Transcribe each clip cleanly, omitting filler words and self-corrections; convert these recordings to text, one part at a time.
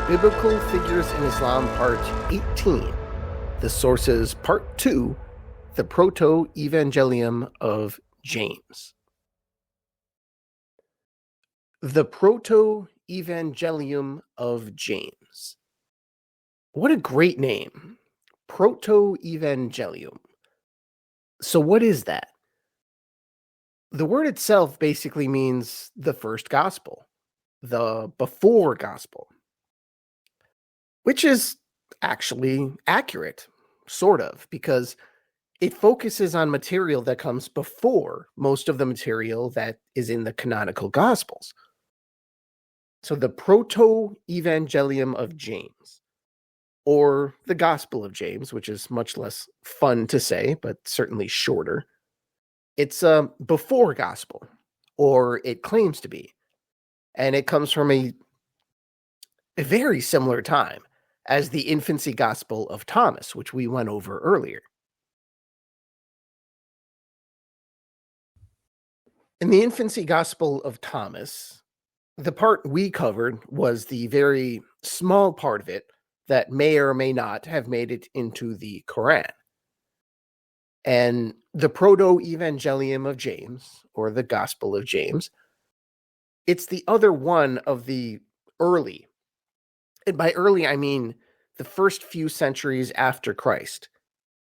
Biblical Figures in Islam, Part 18. The Sources, Part 2. The Protoevangelium of James. The Protoevangelium of James. What a great name. Protoevangelium. So what is that? The word itself basically means the first gospel, the before gospel, which is actually accurate, sort of, because it focuses on material that comes before most of the material that is in the canonical Gospels. So the Protoevangelium of James, or the Gospel of James, which is much less fun to say, but certainly shorter. It's a before Gospel, or it claims to be, and it comes from a very similar time as the infancy Gospel of Thomas, which we went over earlier. In the infancy Gospel of Thomas, the part we covered was the very small part of it that may or may not have made it into the Quran. And the Protoevangelium of James, or the Gospel of James, it's the other one of the early, and by early I mean the first few centuries after Christ.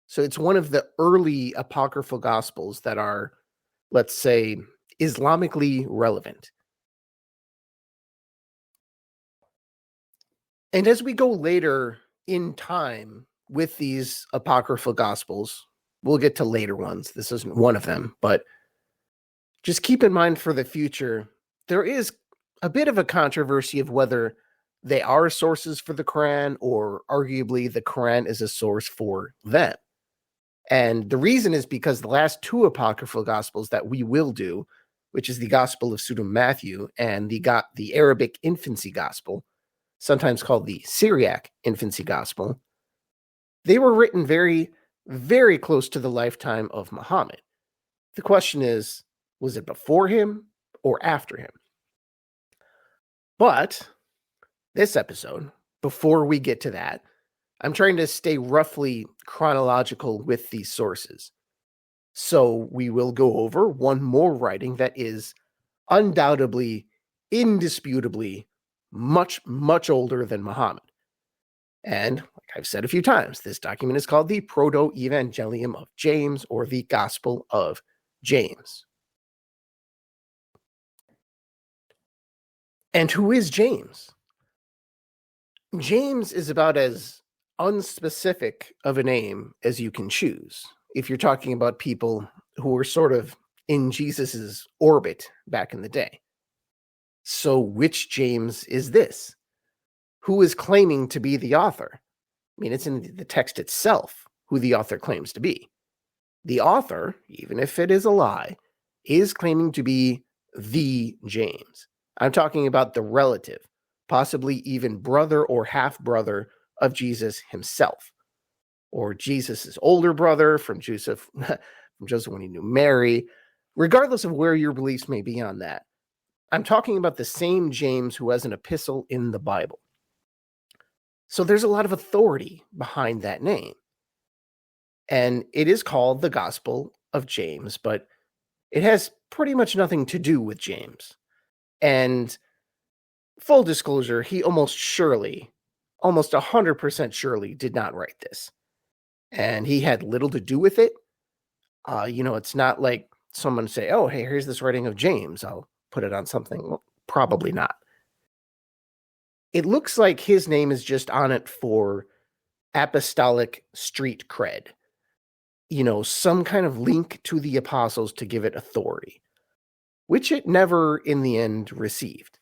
So it's one of the early apocryphal Gospels that are, let's say, Islamically relevant. And as we go later in time with these apocryphal Gospels, we'll get to later ones. This isn't one of them, but just keep in mind for the future, there is a bit of a controversy of whether they are sources for the Quran, or arguably the Quran is a source for them. And the reason is because the last two apocryphal Gospels that we will do, which is the Gospel of Matthew and the Arabic Infancy Gospel, sometimes called the Syriac Infancy Gospel, they were written very, very close to the lifetime of Muhammad. The question is, was it before him or after him? But this episode, before we get to that, I'm trying to stay roughly chronological with these sources. So we will go over one more writing that is undoubtedly, indisputably, much, much older than Muhammad. And like I've said a few times, this document is called the Protoevangelium of James, or the Gospel of James. And who is James? James is about as unspecific of a name as you can choose if you're talking about people who were sort of in Jesus's orbit back in the day. So which James is this? Who is claiming to be the author? I mean, it's in the text itself who the author claims to be. The author, even if it is a lie, is claiming to be the James. I'm talking about the relative, possibly even brother or half-brother of Jesus himself, or Jesus's older brother from Joseph when he knew Mary. Regardless of where your beliefs may be on that, I'm talking about the same James who has an epistle in the Bible. So there's a lot of authority behind that name. And it is called the Gospel of James, but it has pretty much nothing to do with James. And full disclosure, he almost 100% surely did not write this. And he had little to do with it. It's not like someone say, oh, hey, here's this writing of James, I'll put it on something. Well, probably not. It looks like his name is just on it for apostolic street cred. Some kind of link to the apostles to give it authority, which it never in the end received,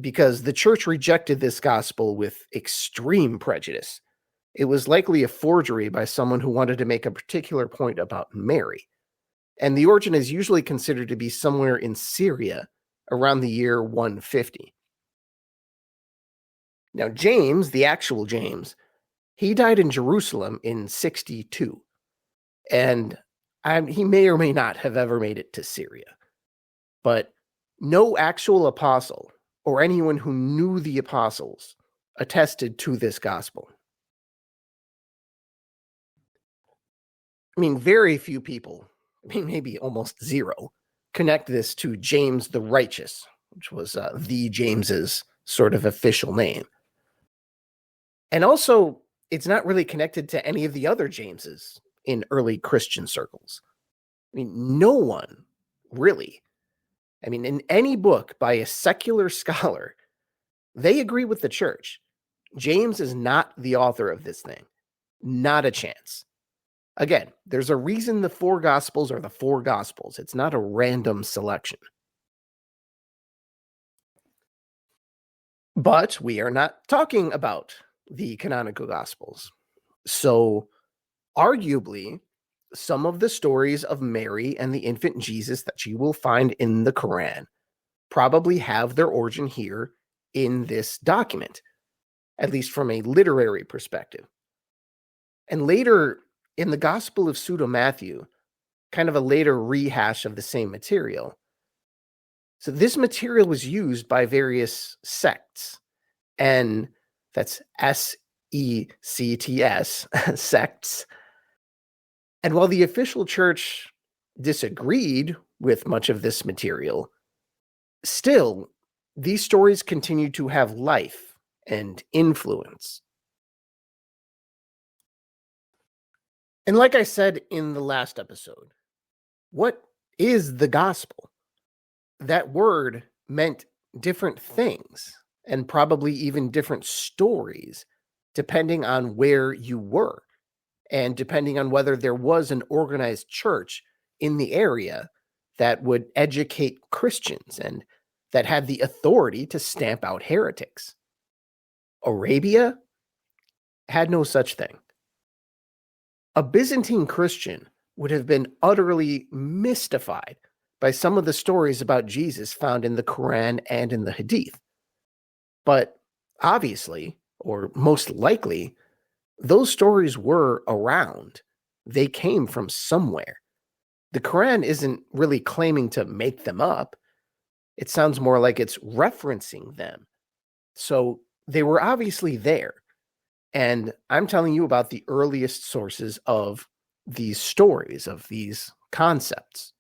because the church rejected this gospel with extreme prejudice. It was likely a forgery by someone who wanted to make a particular point about Mary. And the origin is usually considered to be somewhere in Syria around the year 150. Now, James, the actual James, he died in Jerusalem in 62. And he may or may not have ever made it to Syria. But no actual apostle or anyone who knew the apostles attested to this gospel. I mean, very few people, maybe almost zero, connect this to James the Righteous, which was the James's sort of official name. And also, it's not really connected to any of the other Jameses in early Christian circles. I mean, no one really. I mean, in any book by a secular scholar, they agree with the church. James is not the author of this thing. Not a chance. Again, there's a reason the four Gospels are the four Gospels. It's not a random selection. But we are not talking about the canonical Gospels. So, arguably, some of the stories of Mary and the infant Jesus that you will find in the Quran probably have their origin here in this document, at least from a literary perspective. And later, in the Gospel of Pseudo Matthew, kind of a later rehash of the same material. So this material was used by various sects, and that's S-E-C-T-S, sects. And while the official church disagreed with much of this material, still, these stories continue to have life and influence. And like I said in the last episode, what is the gospel? That word meant different things and probably even different stories, depending on where you were and depending on whether there was an organized church in the area that would educate Christians and that had the authority to stamp out heretics. Arabia had no such thing. A Byzantine Christian would have been utterly mystified by some of the stories about Jesus found in the Quran and in the Hadith. But obviously, or most likely, those stories were around. They came from somewhere. The Quran isn't really claiming to make them up. It sounds more like it's referencing them. So they were obviously there. And I'm telling you about the earliest sources of these stories, of these concepts.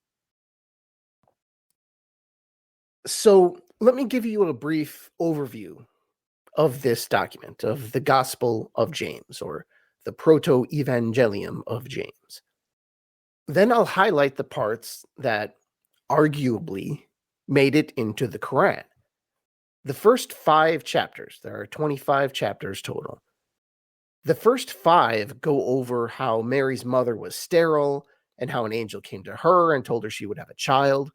So let me give you a brief overview of this document, of the Gospel of James, or the Protoevangelium of James. Then I'll highlight the parts that arguably made it into the Quran. The first 5 chapters, there are 25 chapters total. The first 5 go over how Mary's mother was sterile and how an angel came to her and told her she would have a child.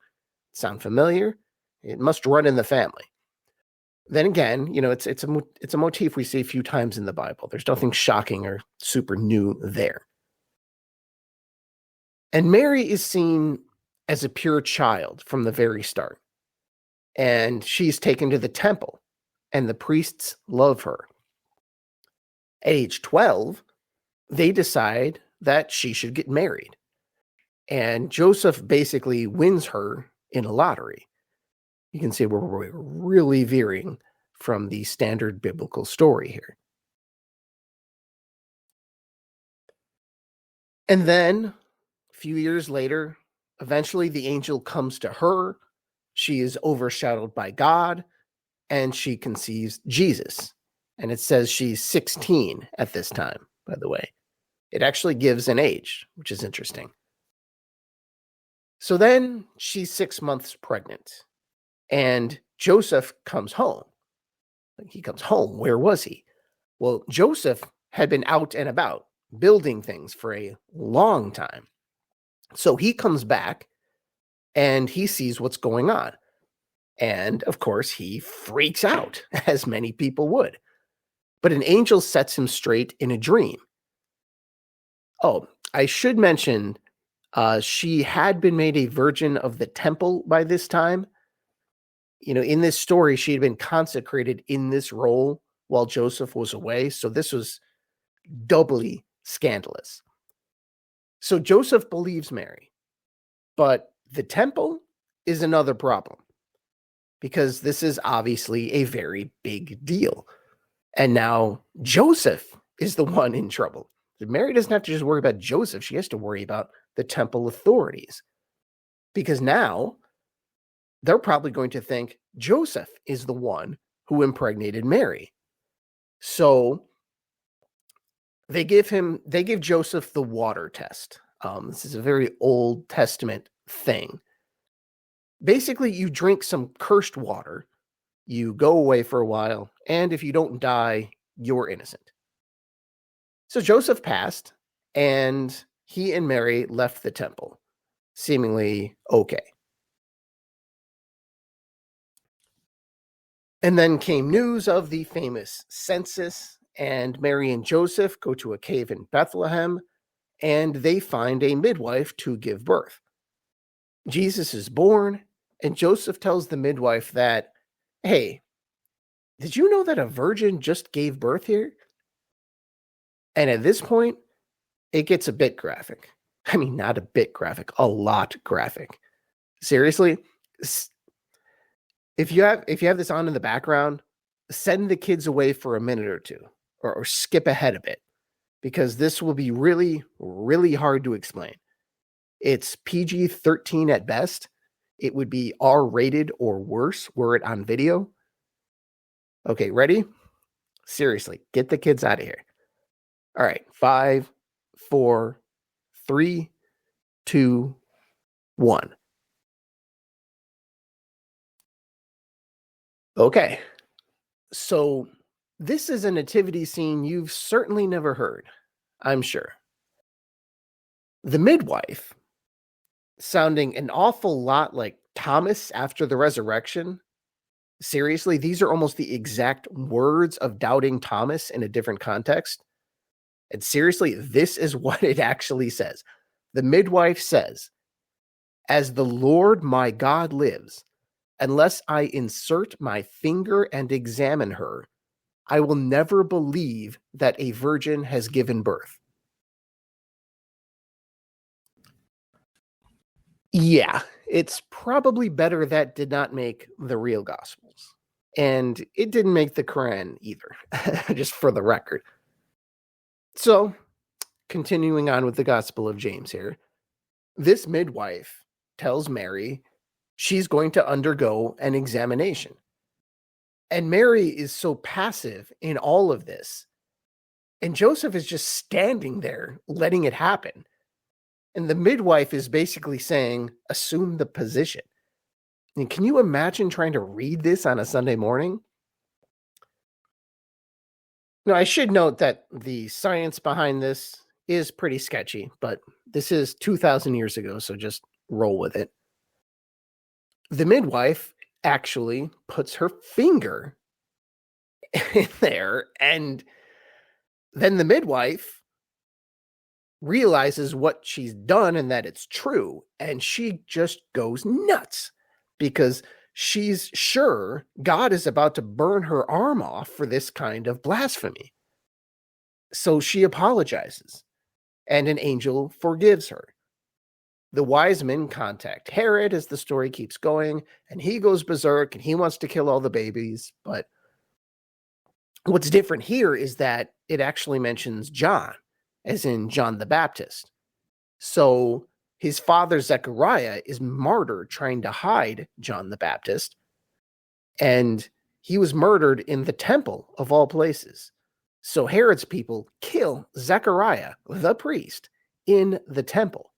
Sound familiar? It must run in the family. Then again, it's a motif we see a few times in the Bible. There's nothing shocking or super new there. And Mary is seen as a pure child from the very start. And she's taken to the temple, and the priests love her. At age 12, they decide that she should get married. And Joseph basically wins her in a lottery. You can see we're really veering from the standard biblical story here. And then, a few years later, eventually the angel comes to her. She is overshadowed by God, and she conceives Jesus. And it says she's 16 at this time, by the way. It actually gives an age, which is interesting. So then she's 6 months pregnant, and Joseph comes home. He comes home. Where was he? Well, Joseph had been out and about building things for a long time. So he comes back and he sees what's going on. And of course, he freaks out, as many people would. But an angel sets him straight in a dream. Oh, I should mention, she had been made a virgin of the temple by this time. In this story, she had been consecrated in this role while Joseph was away. So this was doubly scandalous. So Joseph believes Mary, but the temple is another problem, because this is obviously a very big deal. And now Joseph is the one in trouble. Mary doesn't have to just worry about Joseph. She has to worry about the temple authorities. Because now they're probably going to think Joseph is the one who impregnated Mary. So they give Joseph the water test. This is a very Old Testament thing. Basically, you drink some cursed water, you go away for a while, and if you don't die, you're innocent. So Joseph passed, and he and Mary left the temple, seemingly okay. And then came news of the famous census, and Mary and Joseph go to a cave in Bethlehem, and they find a midwife to give birth. Jesus is born, and Joseph tells the midwife that, hey, did you know that a virgin just gave birth here? And at this point, it gets a bit graphic. I mean, not a bit graphic, a lot graphic. Seriously, if you have this on in the background, send the kids away for a minute or two, or skip ahead a bit, because this will be really, really hard to explain. It's PG-13 at best. It would be R-rated or worse were it on video. Okay, ready? Seriously, get the kids out of here. All right, 5, 4, 3, 2, 1. Okay, so this is a nativity scene you've certainly never heard, I'm sure. The midwife, sounding an awful lot like Thomas after the resurrection. Seriously, these are almost the exact words of doubting Thomas in a different context. And seriously, this is what it actually says. The midwife says, "As the Lord my God lives, unless I insert my finger and examine her, I will never believe that a virgin has given birth." Yeah, it's probably better that did not make the real Gospels. And it didn't make the Quran either, just for the record. So, continuing on with the Gospel of James here, this midwife tells Mary she's going to undergo an examination. And Mary is so passive in all of this. And Joseph is just standing there, letting it happen. And the midwife is basically saying, assume the position. And can you imagine trying to read this on a Sunday morning? Now, I should note that the science behind this is pretty sketchy, but this is 2,000 years ago, so just roll with it. The midwife actually puts her finger in there, and then the midwife realizes what she's done and that it's true, and she just goes nuts because she's sure God is about to burn her arm off for this kind of blasphemy. So she apologizes, and an angel forgives her. The wise men contact Herod as the story keeps going, and he goes berserk and he wants to kill all the babies. But what's different here is that it actually mentions John, as in John the Baptist. So his father Zechariah is martyred trying to hide John the Baptist, and he was murdered in the temple of all places. So Herod's people kill Zechariah, the priest, in the temple.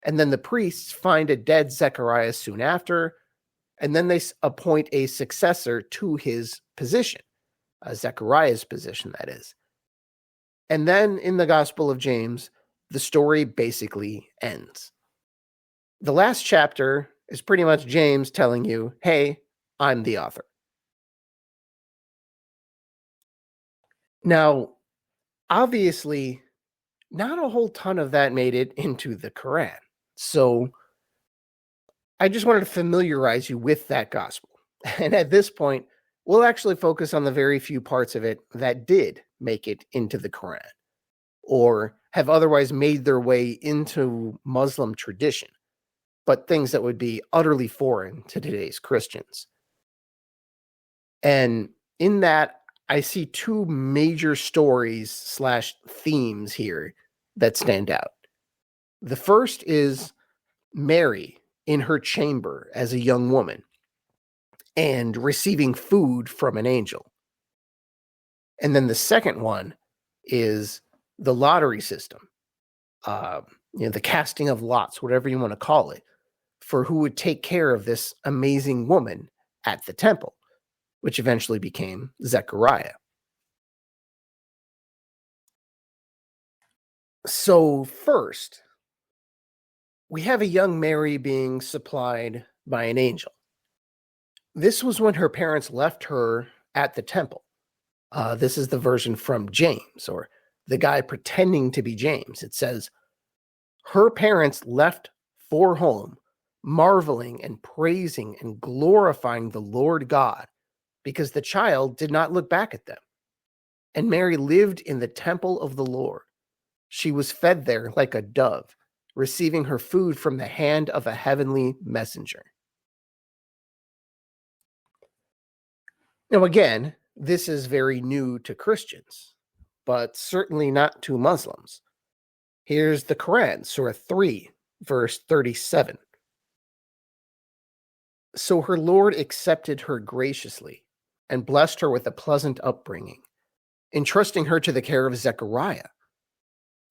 And then the priests find a dead Zechariah soon after, and then they appoint a successor to his position, Zechariah's position, that is. And then in the Gospel of James, the story basically ends. The last chapter is pretty much James telling you, hey, I'm the author. Now, obviously, not a whole ton of that made it into the Quran. So I just wanted to familiarize you with that gospel. And at this point, we'll actually focus on the very few parts of it that did make it into the Quran or have otherwise made their way into Muslim tradition, but things that would be utterly foreign to today's Christians. And in that, I see two major stories / themes here that stand out. The first is Mary in her chamber as a young woman and receiving food from an angel. And then the second one is the lottery system, the casting of lots, whatever you want to call it, for who would take care of this amazing woman at the temple, which eventually became Zechariah. So first, we have a young Mary being supplied by an angel. This was when her parents left her at the temple. This is the version from James, or the guy pretending to be James. It says, her parents left for home, marveling and praising and glorifying the Lord God, because the child did not look back at them. And Mary lived in the temple of the Lord. She was fed there like a dove, receiving her food from the hand of a heavenly messenger. Now, again, this is very new to Christians, but certainly not to Muslims. Here's the Quran, Surah 3, verse 37. So her Lord accepted her graciously and blessed her with a pleasant upbringing, entrusting her to the care of Zechariah.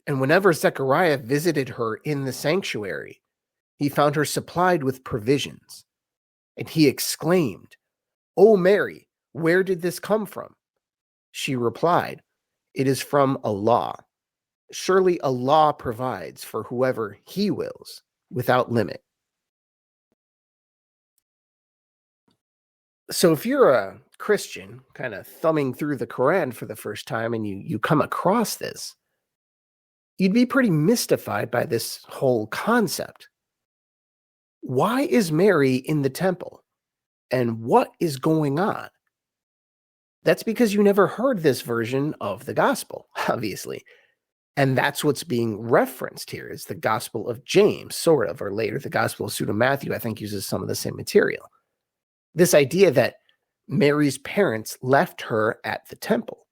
And whenever Zechariah visited her in the sanctuary, he found her supplied with provisions. And he exclaimed, "O Mary, where did this come from?" She replied, "It is from Allah. Surely Allah provides for whoever He wills, without limit." So if you're a Christian kind of thumbing through the Quran for the first time and you come across this, you'd be pretty mystified by this whole concept. Why is Mary in the temple? And what is going on? That's because you never heard this version of the gospel, obviously. And that's what's being referenced here is the Gospel of James, sort of, or later the Gospel of Pseudo Matthew, I think, uses some of the same material. This idea that Mary's parents left her at the temple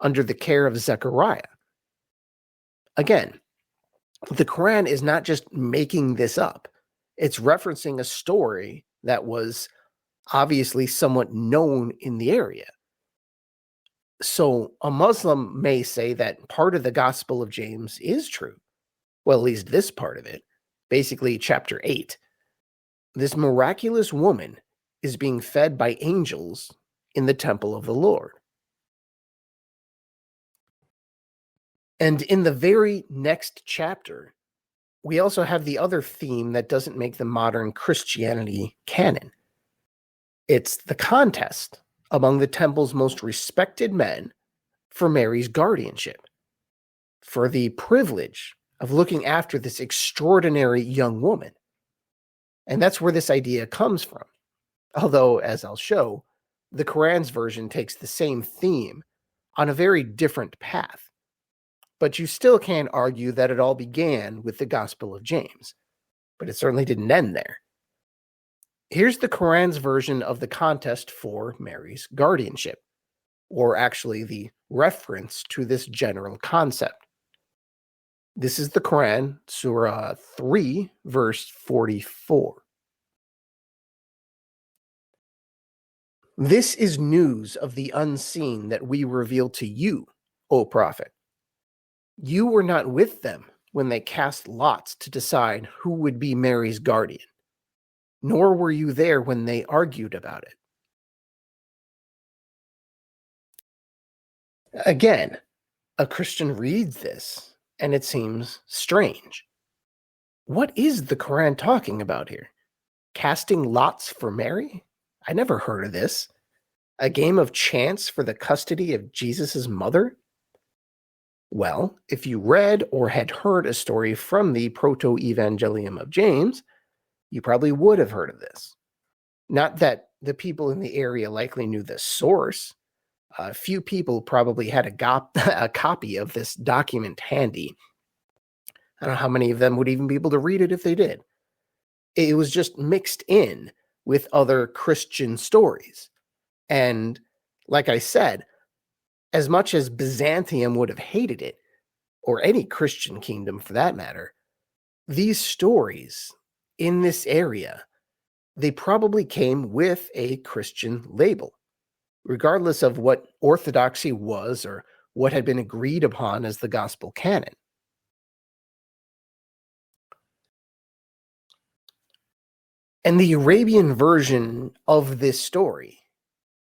under the care of Zechariah. Again, the Quran is not just making this up. It's referencing a story that was obviously somewhat known in the area. So a Muslim may say that part of the Gospel of James is true. Well, at least this part of it. Basically, chapter 8. This miraculous woman is being fed by angels in the temple of the Lord. And in the very next chapter, we also have the other theme that doesn't make the modern Christianity canon. It's the contest among the temple's most respected men for Mary's guardianship, for the privilege of looking after this extraordinary young woman. And that's where this idea comes from. Although, as I'll show, the Quran's version takes the same theme on a very different path. But you still can't argue that it all began with the Gospel of James. But it certainly didn't end there. Here's the Quran's version of the contest for Mary's guardianship, or actually the reference to this general concept. This is the Quran, Surah 3, verse 44. This is news of the unseen that we reveal to you, O Prophet. You were not with them when they cast lots to decide who would be Mary's guardian, nor were you there when they argued about it. Again, a Christian reads this, and it seems strange. What is the Quran talking about here? Casting lots for Mary? I never heard of this. A game of chance for the custody of Jesus' mother? Well, if you read or had heard a story from the Protoevangelium of James, you probably would have heard of this. Not that the people in the area likely knew the source. A few people probably had a copy of this document handy. I don't know how many of them would even be able to read it if they did. It was just mixed in with other Christian stories. And like I said, As much as Byzantium would have hated it, or any Christian kingdom for that matter, these stories in this area, they probably came with a Christian label, regardless of what orthodoxy was or what had been agreed upon as the gospel canon. And the Arabian version of this story,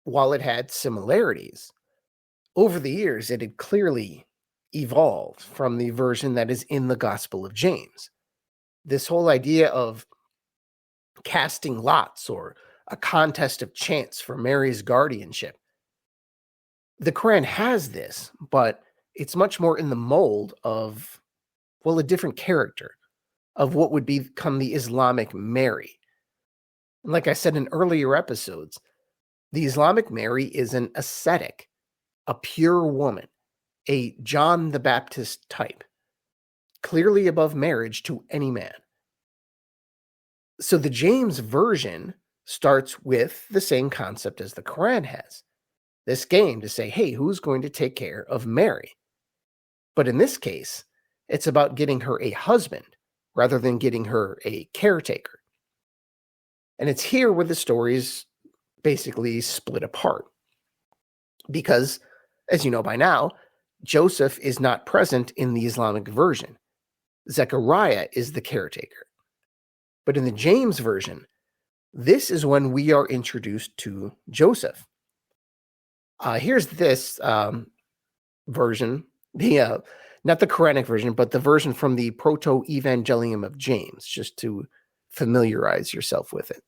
while it had similarities, over the years it had clearly evolved from the version that is in the Gospel of James. This whole idea of casting lots or a contest of chance for Mary's guardianship. The Quran has this, but it's much more in the mold of, well, a different character of what would become the Islamic Mary. And like I said in earlier episodes, the Islamic Mary is an ascetic, a pure woman, a John the Baptist type, clearly above marriage to any man. So the James version starts with the same concept as the Quran has. This game to say, hey, who's going to take care of Mary? But in this case, it's about getting her a husband rather than getting her a caretaker. And it's here where the stories basically split apart. Because, as you know by now, Joseph is not present in the Islamic version. Zechariah is the caretaker. But in the James version, this is when we are introduced to Joseph. Here's this version, not the Quranic version, but the version from the Protoevangelium of James, just to familiarize yourself with it.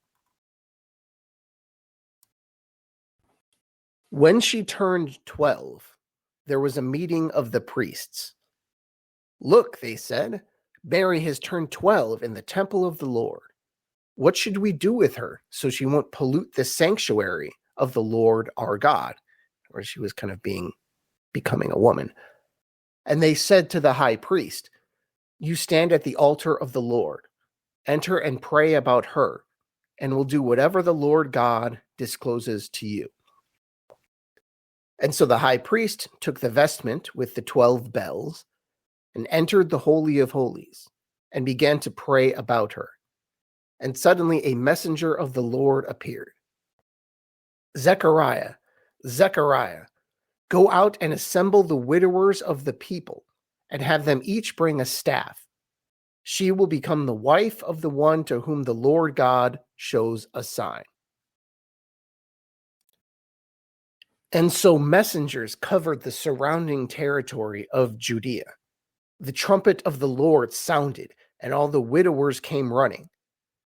When she turned 12, there was a meeting of the priests. Look, they said, Mary has turned 12 in the temple of the Lord. What should we do with her so she won't pollute the sanctuary of the Lord our God? Where she was kind of becoming a woman. And they said to the high priest, you stand at the altar of the Lord. Enter and pray about her, and we'll do whatever the Lord God discloses to you. And so the high priest took the vestment with the 12 bells and entered the Holy of Holies and began to pray about her. And suddenly a messenger of the Lord appeared. Zechariah, Zechariah, go out and assemble the widowers of the people and have them each bring a staff. She will become the wife of the one to whom the Lord God shows a sign. And so messengers covered the surrounding territory of Judea. The trumpet of the Lord sounded, and all the widowers came running.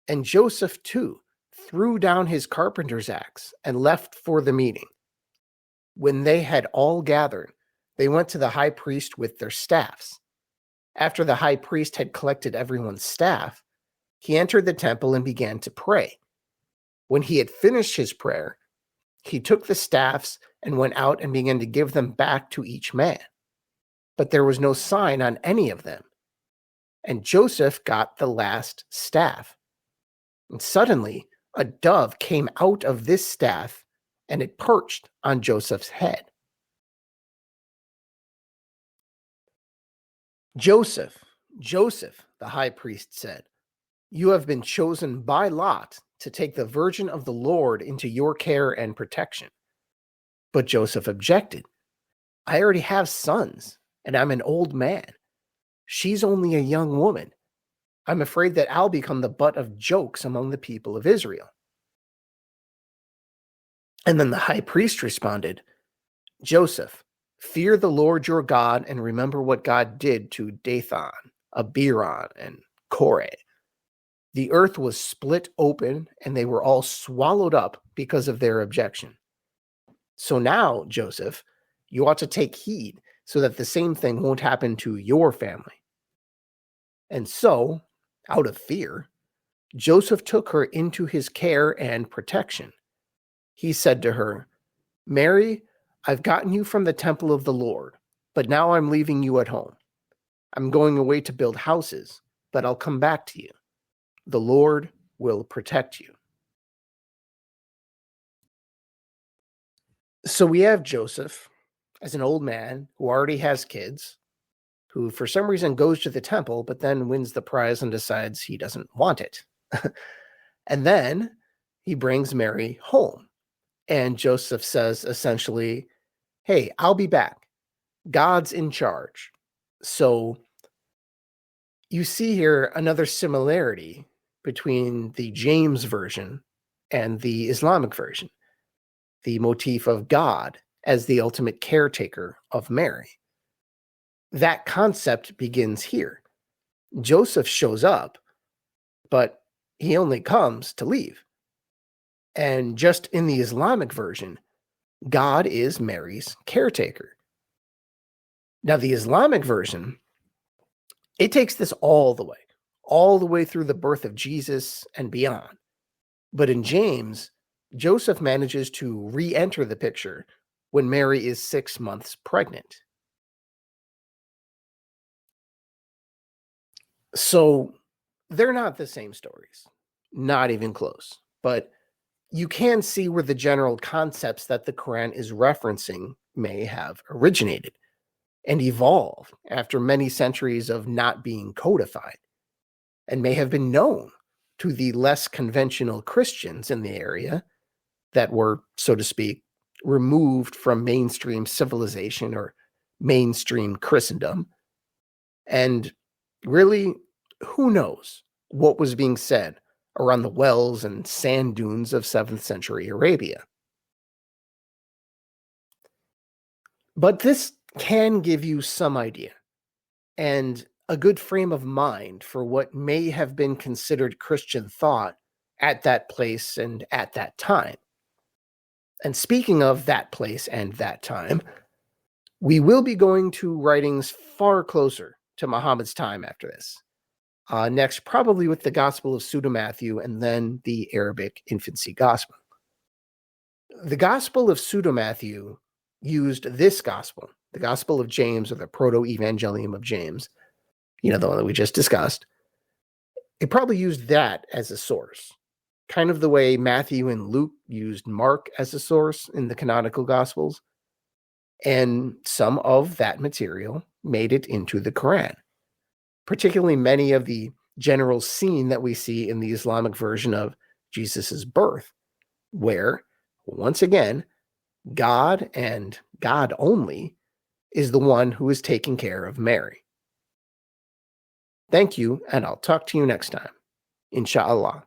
And Joseph, too, threw down his carpenter's axe and left for the meeting. When they had all gathered, they went to the high priest with their staffs. After the high priest had collected everyone's staff, he entered the temple and began to pray. When he had finished his prayer, he took the staffs and went out and began to give them back to each man. But there was no sign on any of them. And Joseph got the last staff. And suddenly a dove came out of this staff, and it perched on Joseph's head. Joseph, Joseph, the high priest said, you have been chosen by lot to take the virgin of the Lord into your care and protection. But Joseph objected. I already have sons, and I'm an old man. She's only a young woman. I'm afraid that I'll become the butt of jokes among the people of Israel. And then the high priest responded, Joseph, fear the Lord your God and remember what God did to Dathan, Abiram, and Korah. The earth was split open, and they were all swallowed up because of their objection. So now, Joseph, you ought to take heed so that the same thing won't happen to your family. And so, out of fear, Joseph took her into his care and protection. He said to her, Mary, I've gotten you from the temple of the Lord, but now I'm leaving you at home. I'm going away to build houses, but I'll come back to you. The Lord will protect you. So we have Joseph as an old man who already has kids, who for some reason goes to the temple, but then wins the prize and decides he doesn't want it. And then he brings Mary home. And Joseph says essentially, hey, I'll be back. God's in charge. So you see here another similarity between the James version and the Islamic version, the motif of God as the ultimate caretaker of Mary. That concept begins here. Joseph shows up, but he only comes to leave. And just in the Islamic version, God is Mary's caretaker. Now, the Islamic version, it takes this all the way through the birth of Jesus and beyond. But in James, Joseph manages to re-enter the picture when Mary is 6 months pregnant. So they're not the same stories, not even close. But you can see where the general concepts that the Quran is referencing may have originated and evolved after many centuries of not being codified, and may have been known to the less conventional Christians in the area that were, so to speak, removed from mainstream civilization or mainstream Christendom. And really, who knows what was being said around the wells and sand dunes of 7th century Arabia. But this can give you some idea and a good frame of mind for what may have been considered Christian thought at that place and at that time. And speaking of that place and that time, we will be going to writings far closer to Muhammad's time after this. Next, probably with the Gospel of Pseudo-Matthew and then the Arabic Infancy Gospel. The Gospel of Pseudo-Matthew used this Gospel, the Gospel of James, or the Protoevangelium of James, the one that we just discussed. It probably used that as a source, kind of the way Matthew and Luke used Mark as a source in the canonical Gospels. And some of that material made it into the Quran, particularly many of the general scene that we see in the Islamic version of Jesus's birth, where, once again, God and God only is the one who is taking care of Mary. Thank you, and I'll talk to you next time. Inshallah.